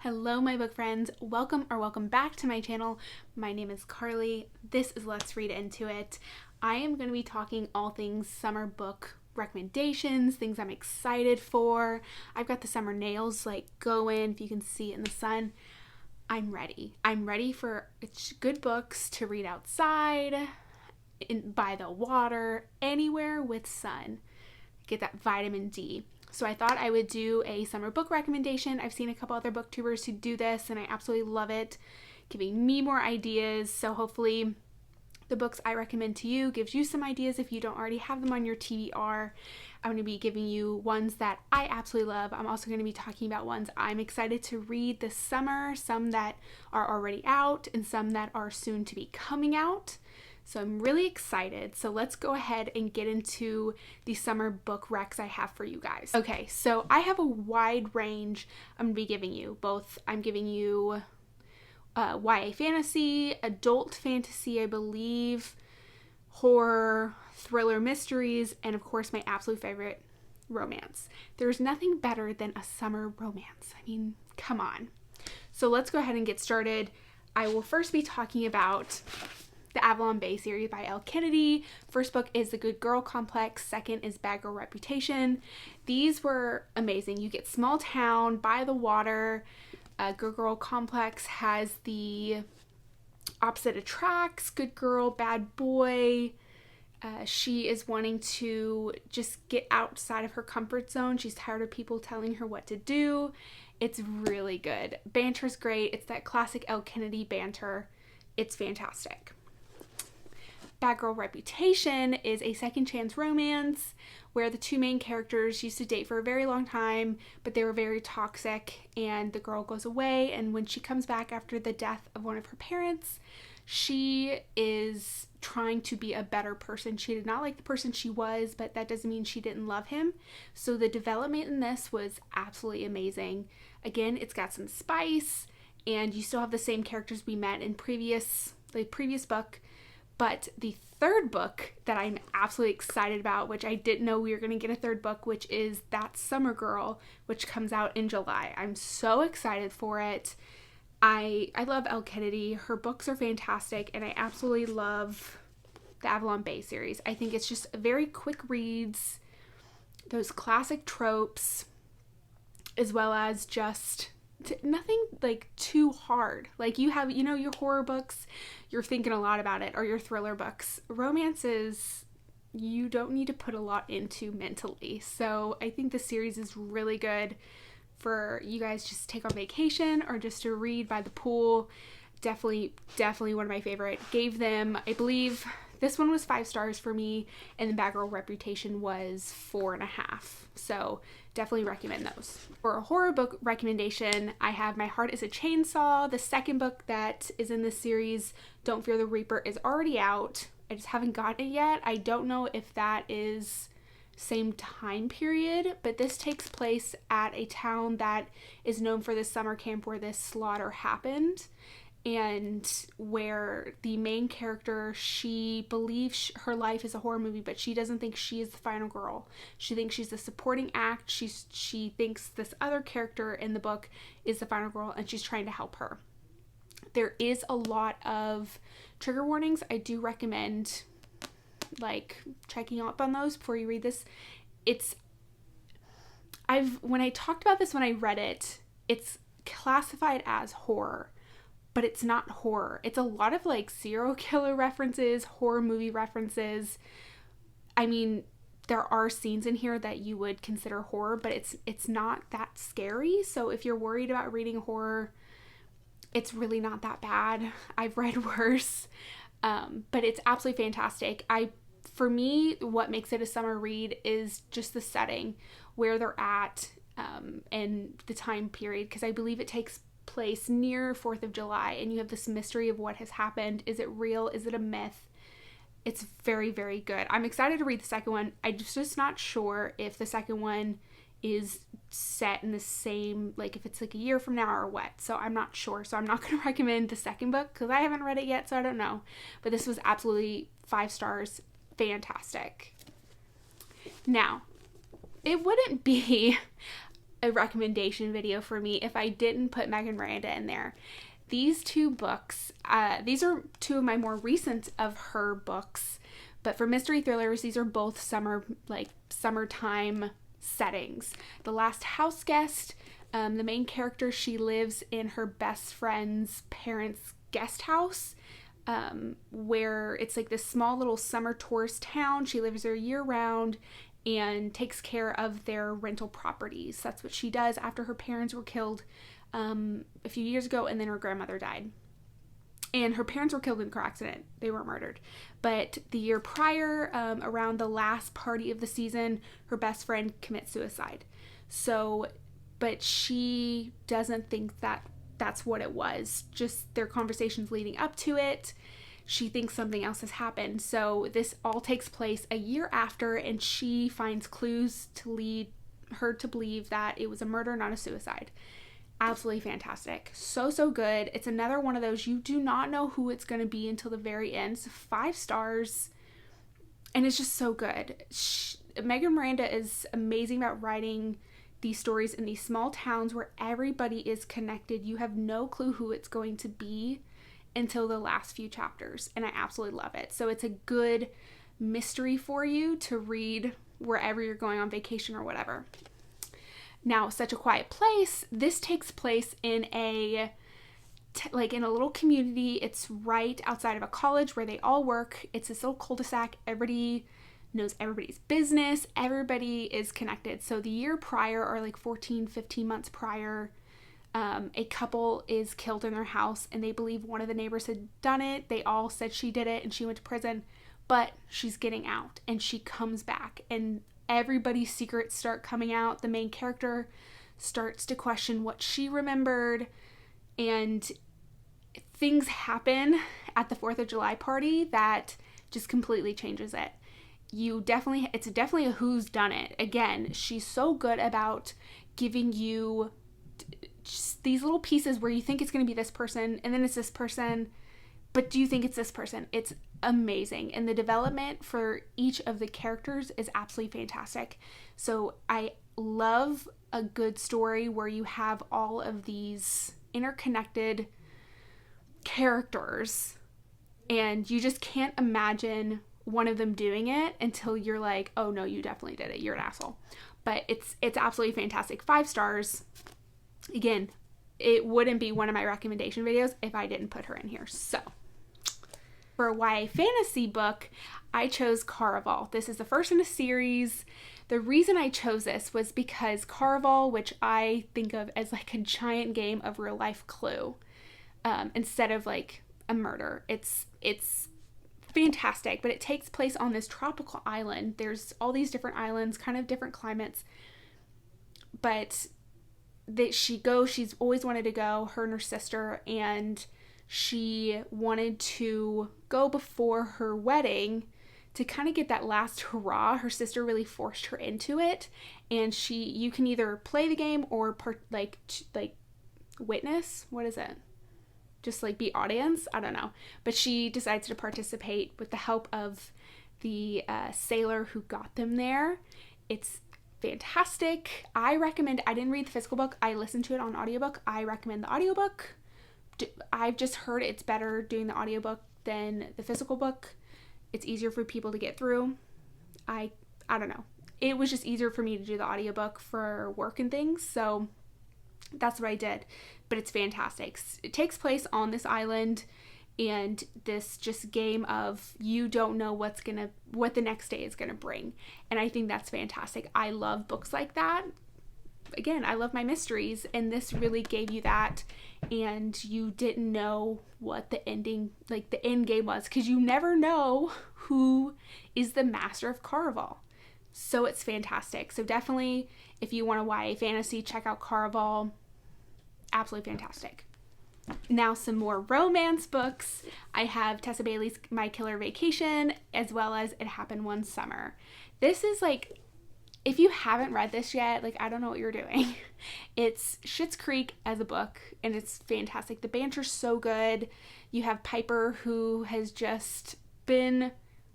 Hello my book friends, welcome back to my channel. My name is Carly. This is Let's Read Into It. I am going to be talking all things summer book recommendations, things I'm excited for. I've got the summer nails like going, if you can see it in the sun. I'm ready. I'm ready for good books to read outside, by the water, anywhere with sun. Get that vitamin D. So I thought I would do a summer book recommendation. I've seen a couple other booktubers who do this and I absolutely love it, giving me more ideas. So hopefully the books I recommend to you gives you some ideas if you don't already have them on your TBR. I'm going to be giving you ones that I absolutely love. I'm also going to be talking about ones I'm excited to read this summer, some that are already out and some that are soon to be coming out. So I'm really excited. So let's go ahead and get into the summer book recs I have for you guys. Okay, so I have a wide range I'm going to be giving you. I'm giving you YA fantasy, adult fantasy, I believe, horror, thriller mysteries, and of course my absolute favorite, romance. There's nothing better than a summer romance. I mean, come on. So let's go ahead and get started. I will first be talking about the Avalon Bay series by Elle Kennedy. First book is The Good Girl Complex. Second is Bad Girl Reputation. These were amazing. You get small town by the water. Good Girl Complex has the opposite attracts. Good girl, bad boy. She is wanting to just get outside of her comfort zone. She's tired of people telling her what to do. It's really good. Banter's great. It's that classic Elle Kennedy banter. It's fantastic. Bad Girl Reputation is a second chance romance where the two main characters used to date for a very long time, but they were very toxic, and the girl goes away, and when she comes back after the death of one of her parents, she is trying to be a better person. She did not like the person she was, but that doesn't mean she didn't love him. So the development in this was absolutely amazing. Again, it's got some spice, and you still have the same characters we met in the previous book. But the third book that I'm absolutely excited about, which I didn't know we were going to get a third book, which is That Summer Girl, which comes out in July. I'm so excited for it. I love Elle Kennedy. Her books are fantastic, and I absolutely love the Avalon Bay series. I think it's just very quick reads, those classic tropes, as well as just nothing like too hard. Like you have, your horror books, you're thinking a lot about it, or your thriller books. Romances, you don't need to put a lot into mentally. So I think the series is really good for you guys just to take on vacation or just to read by the pool. Definitely one of my favorite. Gave them, I believe this one was 5 stars for me, and the Bad Girl Reputation was 4.5. So definitely recommend those. For a horror book recommendation, I have My Heart is a Chainsaw. The second book that is in this series, Don't Fear the Reaper, is already out. I just haven't gotten it yet. I don't know if that is same time period, but this takes place at a town that is known for this summer camp where this slaughter happened, and where the main character, she believes her life is a horror movie, but she doesn't think she is the final girl. She thinks she's the supporting act. She thinks this other character in the book is the final girl, and she's trying to help her. There is a lot of trigger warnings. I do recommend checking up on those before you read this. When I talked about this when I read it, it's classified as horror, but it's not horror. It's a lot of serial killer references, horror movie references. I mean, there are scenes in here that you would consider horror, but it's not that scary. So if you're worried about reading horror, it's really not that bad. I've read worse, but it's absolutely fantastic. For me, what makes it a summer read is just the setting, where they're at, and the time period, because I believe it takes place near 4th of July, and you have this mystery of what has happened. Is it real? Is it a myth? It's very, very good. I'm excited to read the second one. I'm just not sure if the second one is set in the same, if it's a year from now or what. So I'm not sure. So I'm not going to recommend the second book because I haven't read it yet, so I don't know. But this was absolutely 5 stars. Fantastic. Now, it wouldn't be a recommendation video for me if I didn't put Meg and Miranda in there. These two books, these are two of my more recent of her books, but for mystery thrillers, these are both summertime settings. The Last House Guest, the main character, she lives in her best friend's parents' guest house, where it's like this small little summer tourist town. She lives there year round and takes care of their rental properties. That's what she does after her parents were killed a few years ago, and then her grandmother died. And her parents were killed in a car accident. They weren't murdered. But the year prior, around the last party of the season, her best friend commits suicide. So, but she doesn't think that that's what it was. Just their conversations leading up to it. She thinks something else has happened. So this all takes place a year after, and she finds clues to lead her to believe that it was a murder, not a suicide. Absolutely fantastic. So good. It's another one of those, you do not know who it's going to be until the very end. So 5 stars. And it's just so good. Megan Miranda is amazing about writing these stories in these small towns where everybody is connected. You have no clue who it's going to be until the last few chapters. And I absolutely love it. So it's a good mystery for you to read wherever you're going on vacation or whatever. Now, Such a Quiet Place, this takes place in in a little community. It's right outside of a college where they all work. It's this little cul-de-sac. Everybody knows everybody's business. Everybody is connected. So the year prior, or 14, 15 months prior, a couple is killed in their house, and they believe one of the neighbors had done it. They all said she did it, and she went to prison, but she's getting out, and she comes back, and everybody's secrets start coming out. The main character starts to question what she remembered, and things happen at the 4th of July party that just completely changes it. It's definitely a who's done it. Again, she's so good about giving you just these little pieces where you think it's going to be this person, and then it's this person, but do you think it's this person? It's amazing. And the development for each of the characters is absolutely fantastic. So I love a good story where you have all of these interconnected characters, and you just can't imagine one of them doing it until you're like, oh no, you definitely did it. You're an asshole. But it's absolutely fantastic. 5 stars. Again, it wouldn't be one of my recommendation videos if I didn't put her in here. So for a YA fantasy book, I chose Caraval. This is the first in a series. The reason I chose this was because Caraval, which I think of as a giant game of real life Clue, instead of a murder. It's fantastic, but it takes place on this tropical island. There's all these different islands, kind of different climates, but she's always wanted to go, her and her sister, and she wanted to go before her wedding to kind of get that last hurrah. Her sister really forced her into it, and you can either play the game or witness. What is it? Just be audience? I don't know. But she decides to participate with the help of the sailor who got them there. It's fantastic. I didn't read the physical book. I listened to it on audiobook. I recommend the audiobook. I've just heard it's better doing the audiobook than the physical book. It's easier for people to get through. I don't know. It was just easier for me to do the audiobook for work and things, so that's what I did. But it's fantastic. It takes place on this island, and this just game of you don't know what the next day is gonna bring. And I think that's fantastic. I love books like that. Again, I love my mysteries, and this really gave you that, and you didn't know what the ending, the end game was, because you never know who is the master of Caraval. So it's fantastic. So definitely, if you want a YA fantasy, check out Caraval. Absolutely fantastic. Now some more romance books. I have Tessa Bailey's My Killer Vacation, as well as It Happened One Summer. This is if you haven't read this yet, I don't know what you're doing. It's Schitt's Creek as a book, and it's fantastic. The banter's so good. You have Piper, who has just been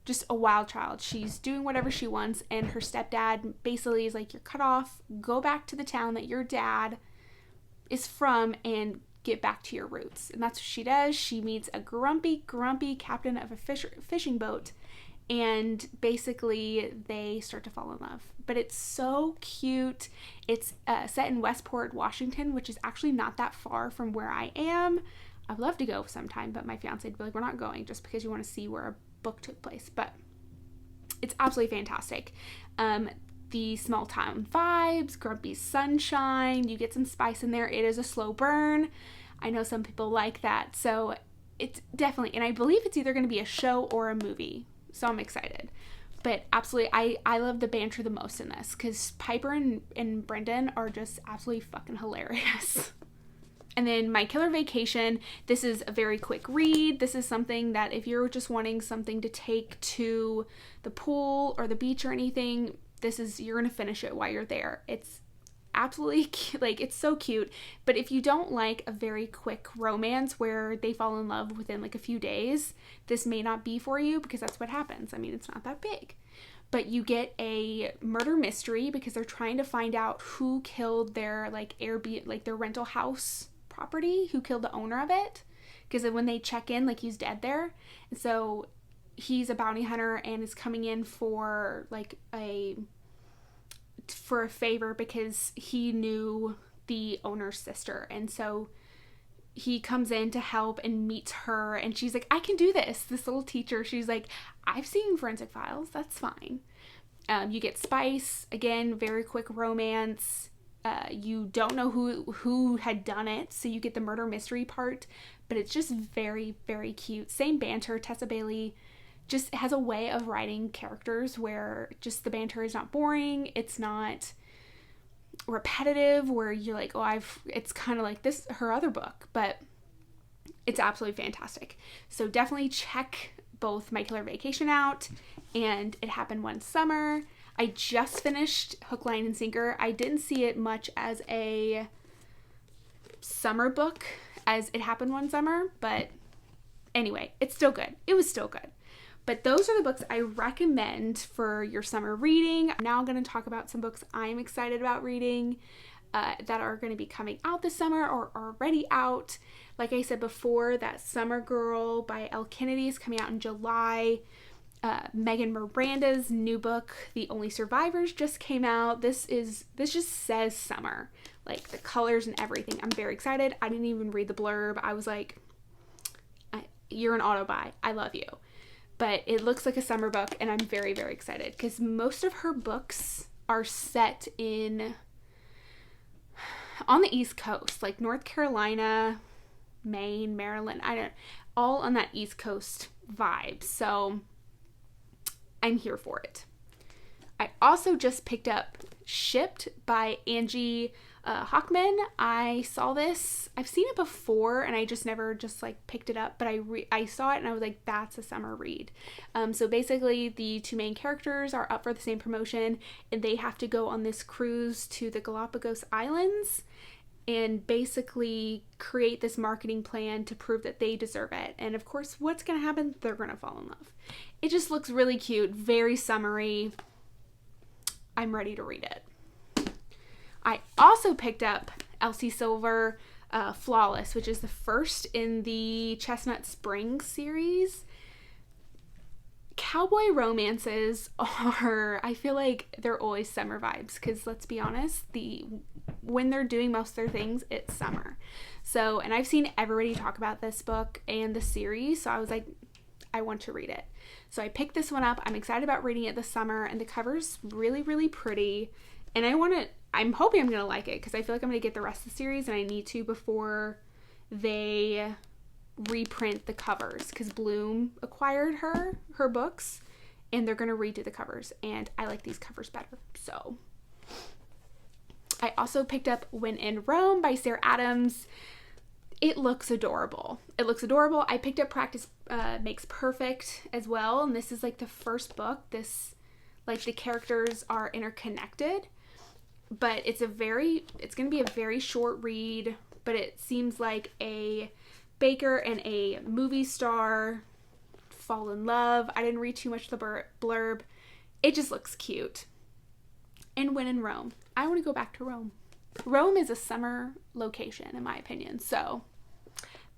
just a wild child. She's doing whatever she wants, and her stepdad basically is like, you're cut off, go back to the town that your dad is from and get back to your roots. And that's what she does. She meets a grumpy captain of a fishing boat, and basically they start to fall in love. But it's so cute. It's set in Westport, Washington, which is actually not that far from where I am. I'd love to go sometime, but my fiance would be like, we're not going just because you want to see where a book took place. But it's absolutely fantastic. The small town vibes, grumpy sunshine, you get some spice in there. It is a slow burn. I know some people like that. So it's definitely, and I believe it's either going to be a show or a movie. So I'm excited. But absolutely, I love the banter the most in this because Piper and Brendan are just absolutely fucking hilarious. And then My Killer Vacation, this is a very quick read. This is something that if you're just wanting something to take to the pool or the beach or anything, you're going to finish it while you're there. It's absolutely cute. Like, it's so cute. But if you don't like a very quick romance where they fall in love within like a few days, this may not be for you because that's what happens. I mean, it's not that big. But you get a murder mystery because they're trying to find out who killed their like Airbnb, like their rental house property, who killed the owner of it, because when they check in, like, he's dead there. And so he's a bounty hunter and is coming in for like a favor because he knew the owner's sister, and so he comes in to help and meets her, and she's like, I can do this little teacher. She's like, I've seen Forensic Files, that's fine. You get spice, again, very quick romance. You don't know who had done it, so you get the murder mystery part, but it's just very, very cute. Same banter. Tessa Bailey just has a way of writing characters where just the banter is not boring, it's not repetitive, where you're like, it's kind of like this, her other book, but it's absolutely fantastic. So definitely check both My Killer Vacation out and It Happened One Summer. I just finished Hook, Line, and Sinker. I didn't see it much as a summer book as It Happened One Summer, but anyway, it's still good. It was still good. But those are the books I recommend for your summer reading. I'm now going to talk about some books I'm excited about reading that are going to be coming out this summer or are already out. Like I said before, that Summer Girl by Elle Kennedy is coming out in July. Megan Miranda's new book, The Only Survivors, just came out. This just says summer. Like, the colors and everything. I'm very excited. I didn't even read the blurb. I was like, you're an auto buy. I love you. But it looks like a summer book, and I'm very, very excited because most of her books are set on the East Coast, like North Carolina, Maine, Maryland, all on that East Coast vibe. So I'm here for it. I also just picked up Shipped by Angie Hockman. I saw this. I've seen it before, and I just never just like picked it up, but I saw it and I was like, that's a summer read. So basically the two main characters are up for the same promotion, and they have to go on this cruise to the Galapagos Islands and basically create this marketing plan to prove that they deserve it. And of course, what's going to happen? They're going to fall in love. It just looks really cute, very summery. I'm ready to read it. I also picked up Elsie Silver Flawless, which is the first in the Chestnut Springs series. Cowboy romances are, I feel like they're always summer vibes because let's be honest, when they're doing most of their things, it's summer. So, and I've seen everybody talk about this book and the series, so I was like, I want to read it. So I picked this one up. I'm excited about reading it this summer, and the cover's really, really pretty. And I'm hoping I'm going to like it because I feel like I'm going to get the rest of the series, and I need to before they reprint the covers because Bloom acquired her books, and they're going to redo the covers, and I like these covers better. So I also picked up When in Rome by Sarah Adams. It looks adorable. I picked up Practice Makes Perfect as well, and this is like the first book. Like, the characters are interconnected, but it's going to be a very short read, but it seems like a baker and a movie star fall in love. I didn't read too much of the blurb. It just looks cute. And When in Rome. I want to go back to Rome. Rome is a summer location, in my opinion, so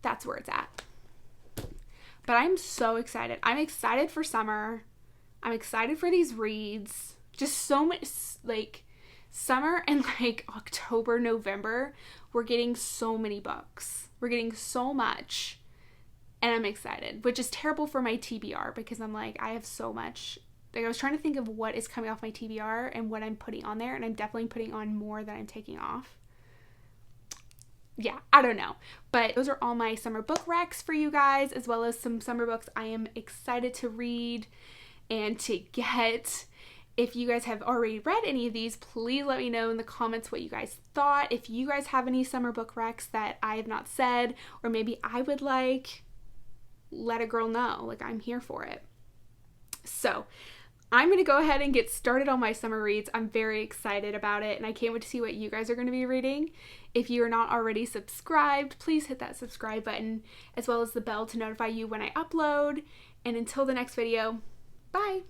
that's where it's at. But I'm so excited. I'm excited for summer. I'm excited for these reads. Just so much, like, summer and, like, October, November, we're getting so many books. We're getting so much, and I'm excited, which is terrible for my TBR because I'm like, I have so much. Like, I was trying to think of what is coming off my TBR and what I'm putting on there, and I'm definitely putting on more than I'm taking off. Yeah, I don't know. But those are all my summer book recs for you guys, as well as some summer books I am excited to read and to get. If you guys have already read any of these, please let me know in the comments what you guys thought. If you guys have any summer book recs that I have not said, or maybe I would like, let a girl know. Like, I'm here for it. So I'm going to go ahead and get started on my summer reads. I'm very excited about it, and I can't wait to see what you guys are going to be reading. If you are not already subscribed, please hit that subscribe button, as well as the bell to notify you when I upload. And until the next video, bye!